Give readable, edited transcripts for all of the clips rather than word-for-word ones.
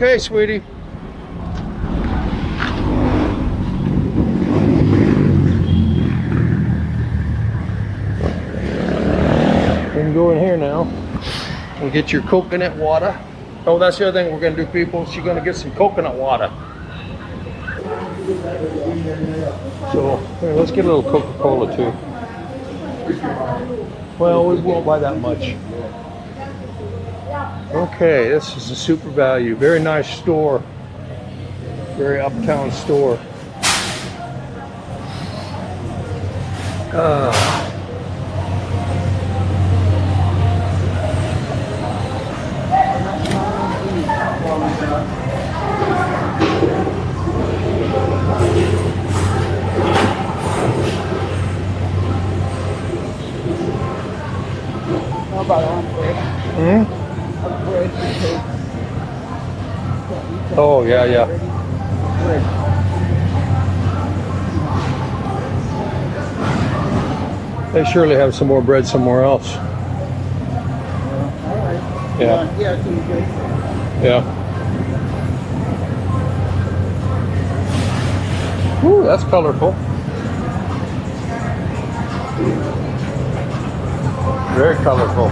Okay, sweetie. You can go in here now and get your coconut water. Oh, that's the other thing we're going to do, people. She's going to get some coconut water. So, here, let's get a little Coca-Cola too. Well, we won't buy that much. Okay, this is a Super Value. Very nice store. Very uptown store. Oh, yeah, yeah. They surely have some more bread somewhere else. Yeah. Yeah. Ooh, that's colorful. Very colorful.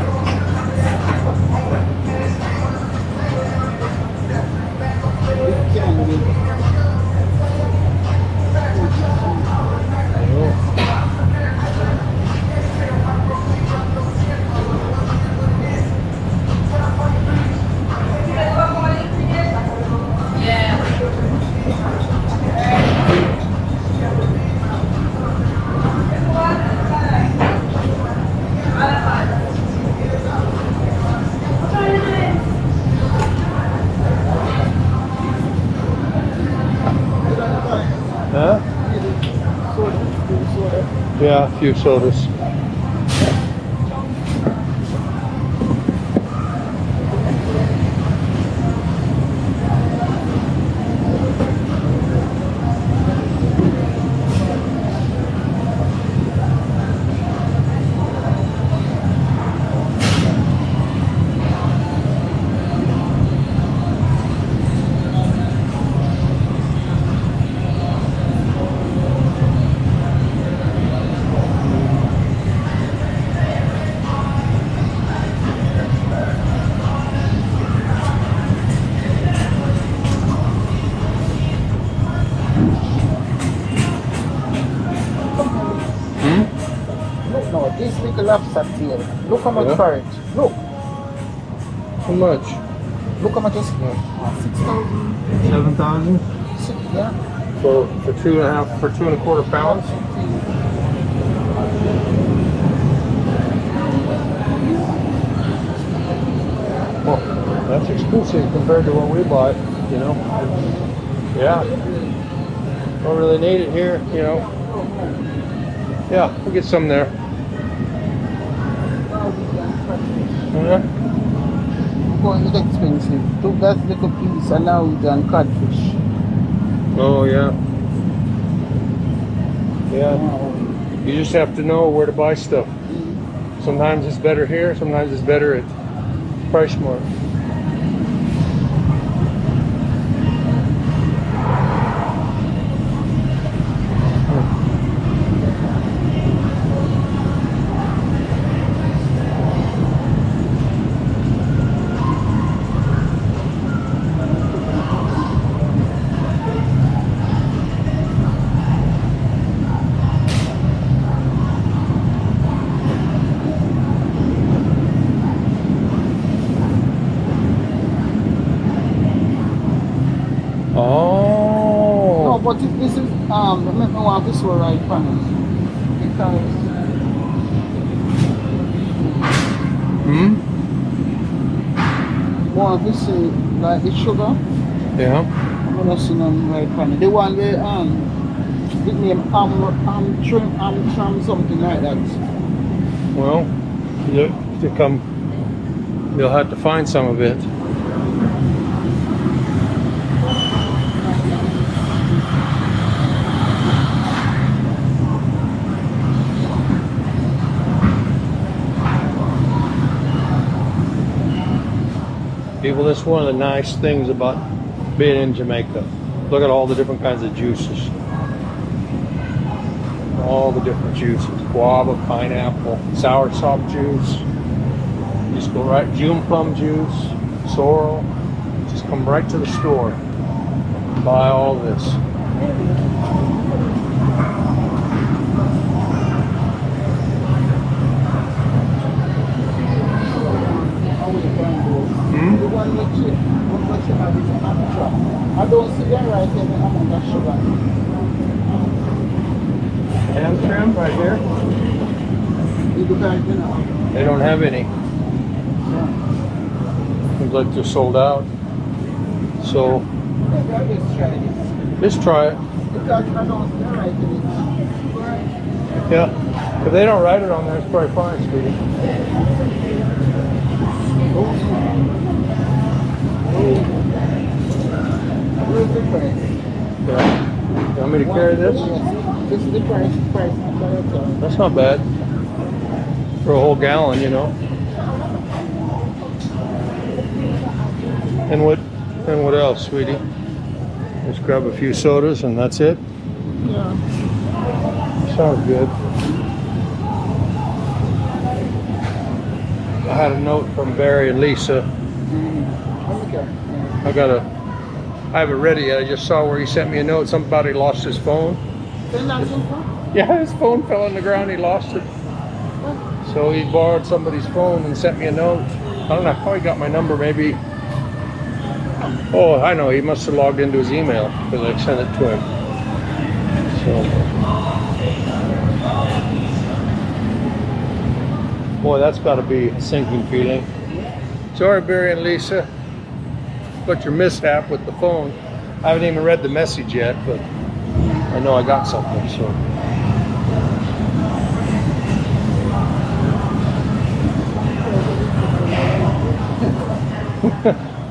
Huh? Yeah, a few sodas. No, this little lobster tail. Look how much for it. Look. How much? Look how much it's here. 6,000. 7,000? Yeah. For 2.5, for 2.25 pounds? Well, that's expensive compared to what we buy, you know. Yeah. Don't really need it here, you know. Yeah, we'll get some there. Yeah. Well, it's expensive. Took that little piece and now we've done codfish. Oh, yeah. Yeah. You just have to know where to buy stuff. Sometimes it's better here, sometimes it's better at Price Mart. Oh. No, but if this is make me want this one right from it. Because want to see like the sugar. Yeah. I'm gonna see them right from it. The one they the name trim something like that. Well, you'll have to find some of it. People, that's one of the nice things about being in Jamaica. Look at all the different kinds of juices. All the different juices. Guava, pineapple, soursop juice. Just go right, June plum juice, sorrel. Just come right to the store. Buy all this. I don't see that right in the amount of sugar. Ham trim right here. They don't have any. Seems like they're sold out. So just try it. Yeah. If they don't write it on there, it's probably fine, sweetie. Yeah. You want me to carry this? This is the price. That's not bad. For a whole gallon, you know. And what else, sweetie? Just grab a few sodas and that's it? Yeah. Sounds good. I had a note from Barry and Lisa. I haven't read it yet. I just saw where he sent me a note. Somebody lost his phone. Yeah, his phone fell on the ground. He lost it. So he borrowed somebody's phone and sent me a note. I don't know how he got my number. Maybe. Oh, I know. He must have logged into his email because I sent it to him. So, boy, that's got to be a sinking feeling. Sorry, Barry and Lisa, but your mishap with the phone. I haven't even read the message yet, but I know I got something. So.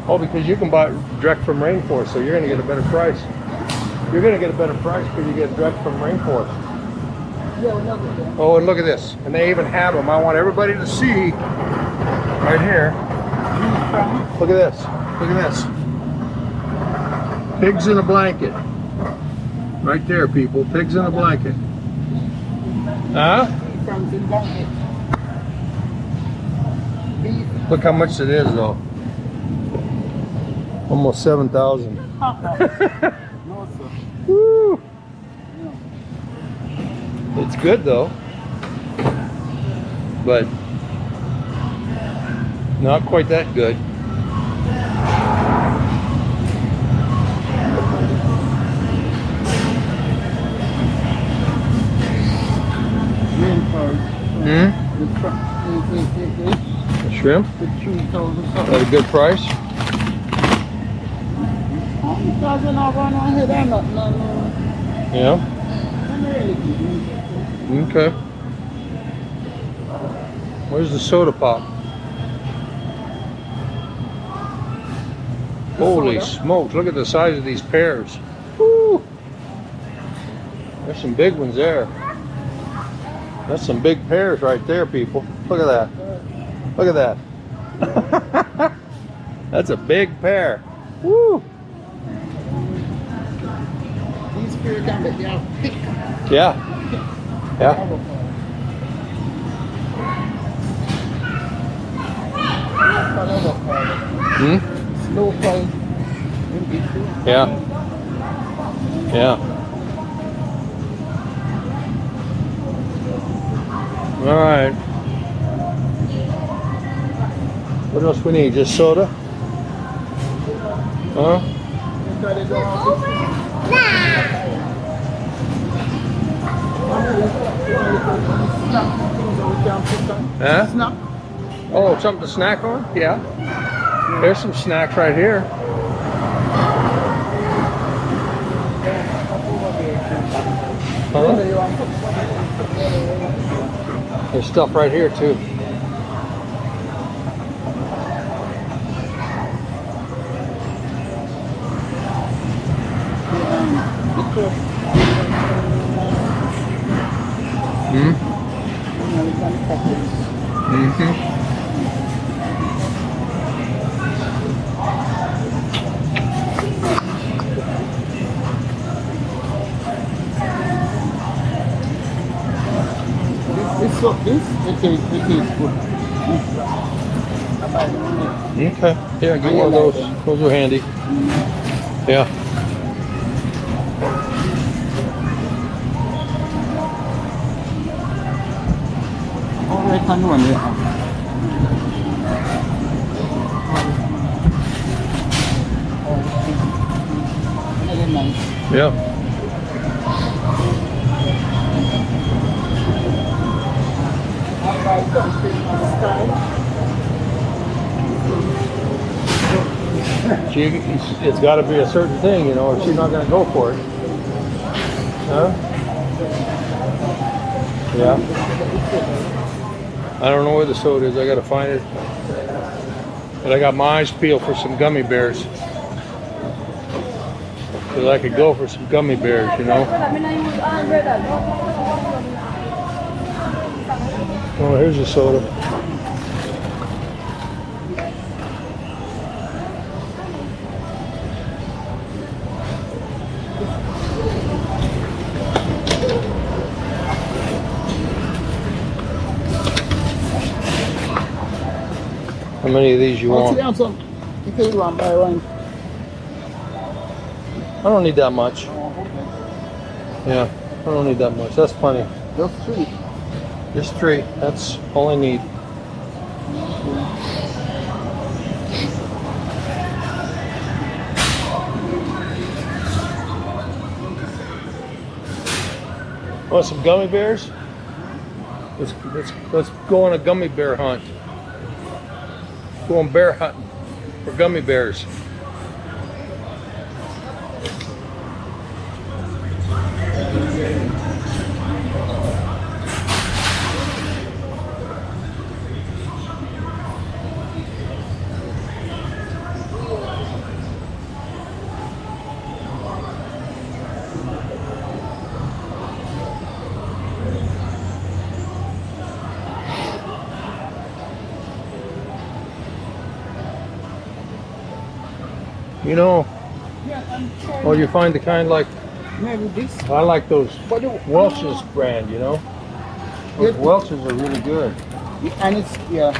Oh, because you can buy it direct from Rainforest, so you're going to get a better price. You're going to get a better price because you get direct from Rainforest. Oh, and look at this. And they even have them. I want everybody to see right here. Look at this. Look at this. Pigs in a blanket. Right there, people. Pigs in a blanket. Huh? Look how much it is, though. Almost 7,000. No, sir. Woo! It's good though, but not quite that good. The shrimp? At a good price? Yeah. Okay. Where's the soda pop? Holy smokes, look at the size of these pears. Woo! There's some big ones there. That's some big pears right there, people. Look at that. Look at that. That's a big pear. Woo! These pears can be thick. Yeah. Yeah. Hmm? Slow price. Yeah. Yeah. All right. What else we need? Just soda? Huh? Huh? Oh, something to snack on? Yeah. There's some snacks right here. Huh? There's stuff right here too. This so this it is good. I buy them. Okay. Yeah, get one of those. Those are handy. Yeah. Oh, I can one there. Another nice. Yeah. I buy something on the style. It's got to be a certain thing, you know, or she's not going to go for it. Huh? Yeah. I don't know where the soda is. I got to find it. But I got my eyes peeled for some gummy bears. Because I could go for some gummy bears, you know. Oh, here's a soda. How many of these you want? If you want buy one. I don't need that much. Yeah, I don't need that much. That's plenty. Just three. Just 3. That's all I need. Want some gummy bears? Let's go on a gummy bear hunt. Go on bear hunting for gummy bears. You know, or you find the kind like, Maybe this. I like those But the Welch's brand, you know. Those Welch's are really good. and it's yeah.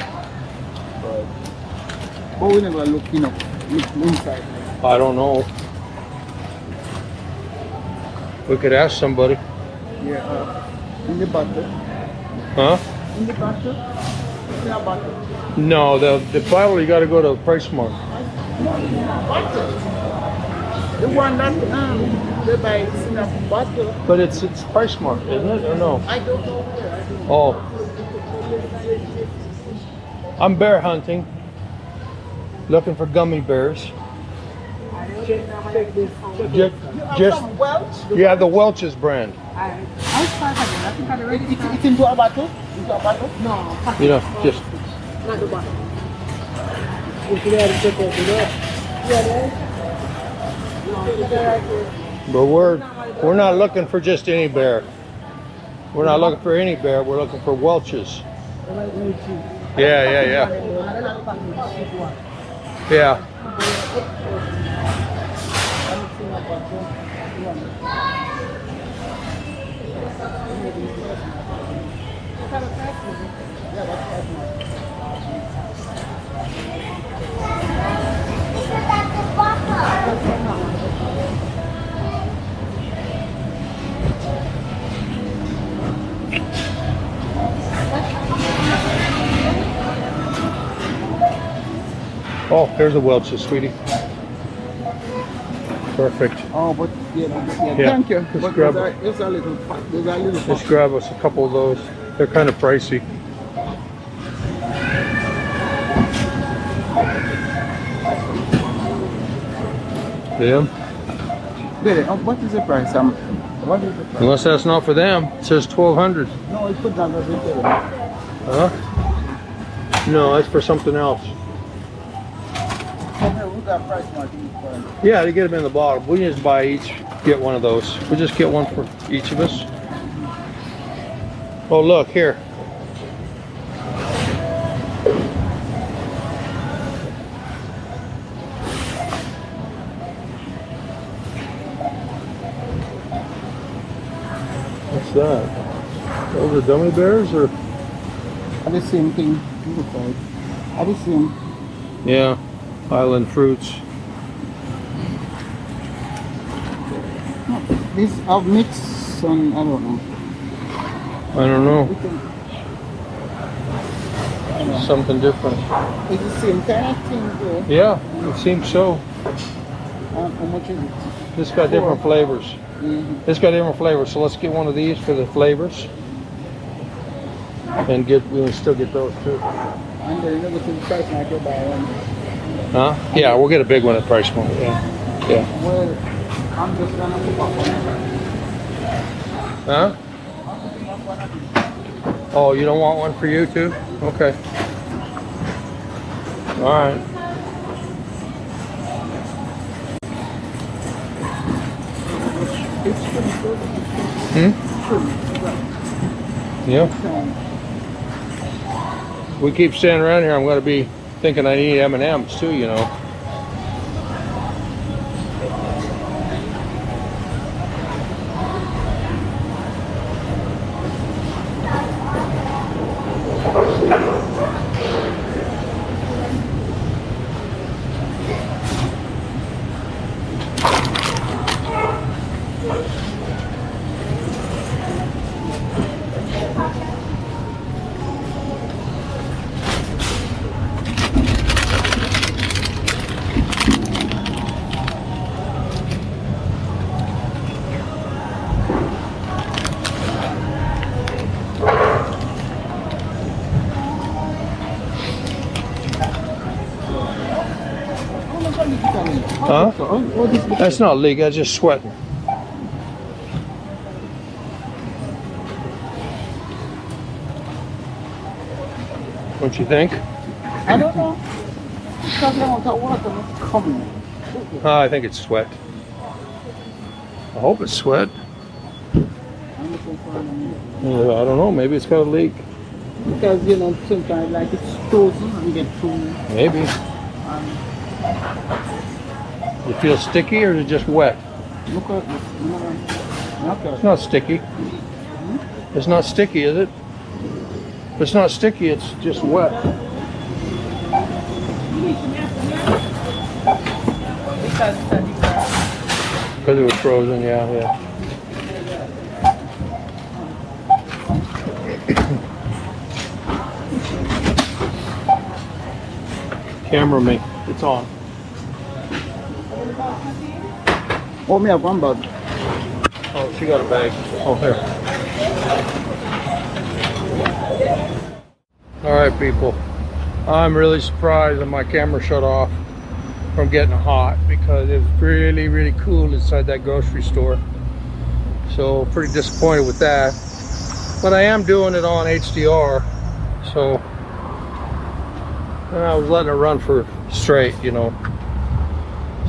But we never look, you know, inside. I don't know. We could ask somebody. Yeah. In the bottle. Huh? In the bottle. In the bottle. No, the bottle you got to go to Price Mark. The one that they buy is in a bottle. But it's Price Mark, isn't it? Or no? I don't know where. I don't know. Oh. I'm bear hunting, looking for gummy bears. Just Welch? yeah, the Welch's brand. It's into a bottle? Into a bottle? No. You know, just Not the bottle. but we're not looking for just any bear. We're not looking for any bear. We're looking for Welch's. Yeah. Yeah. Oh, there's a Welch's, sweetie. Perfect. Oh, but yeah. Thank you. Just But grab there's a little Let's grab us a couple of those. They're kind of pricey. Yeah. What is the price? What is the price? Unless that's not for them. It says 1,200. No, it's put down the retail. Huh? No, that's for something else. We got price marking for them. Yeah, they get them in the bottle. We just buy each, get one of those. We just get one for each of us. Oh, look here. What's that? Those are gummy bears, or? Are the same thing. Are the same. Yeah, island fruits. These have mixed and I don't know. I don't know. Something different. It's the same kind of thing though. Yeah, it seems so. How much is it? This got different flavors. Mm-hmm. This got different flavors, so let's get one of these for the flavors. And we can still get those too. And then you go to the price market buy one. Huh? Yeah, we'll get a big one at Price Point. Yeah. Yeah. Well, I'm just gonna pick up one. Huh? Oh, you don't want one for you too? Okay. All right. Yeah. We keep standing around here, I'm going to be thinking I need M&Ms too, you know. Huh? That's not leak, that's just sweating. Don't you think? I don't know. Because I want that water coming. I think it's sweat. I hope it's sweat. I don't know, maybe it's got a leak. Because, you know, sometimes like it's frozen and get through. Maybe. You feel sticky or is it just wet? Look at it. It's not sticky. It's not sticky, is it? If it's not sticky, it's just wet. Because it was frozen, yeah. Camera me, it's on. Oh, me have one bag. Oh, she got a bag. Oh, here. All right, people. I'm really surprised that my camera shut off from getting hot because it was really, really cool inside that grocery store. So pretty disappointed with that. But I am doing it on HDR. So and I was letting it run for straight, you know.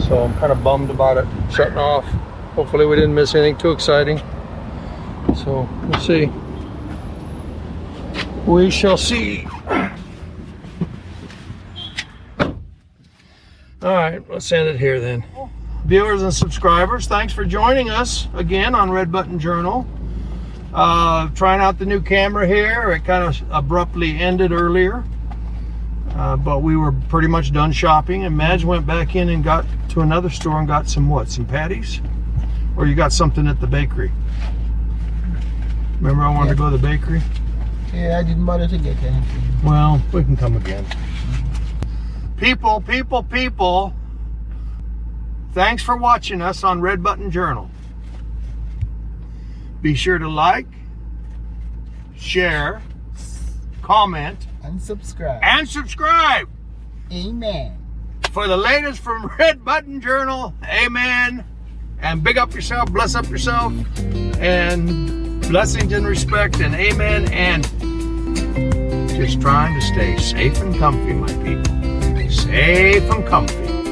So I'm kind of bummed about it shutting off. Hopefully we didn't miss anything too exciting. So we'll see. We shall see. All right, let's end it here then. Viewers and subscribers, thanks for joining us again on Red Button Journal. Trying out the new camera here. It kind of abruptly ended earlier. But we were pretty much done shopping, and Madge went back in and got to another store and got some what? Some patties? Or you got something at the bakery? Remember I wanted to go to the bakery? Yeah, I didn't bother to get anything. Well, we can come again. People, thanks for watching us on Red Button Journal. Be sure to like, share, comment, And subscribe. Amen. For the latest from Red Button Journal, amen. And big up yourself, bless up yourself, and blessings and respect, and amen. And just trying to stay safe and comfy, my people. Safe and comfy.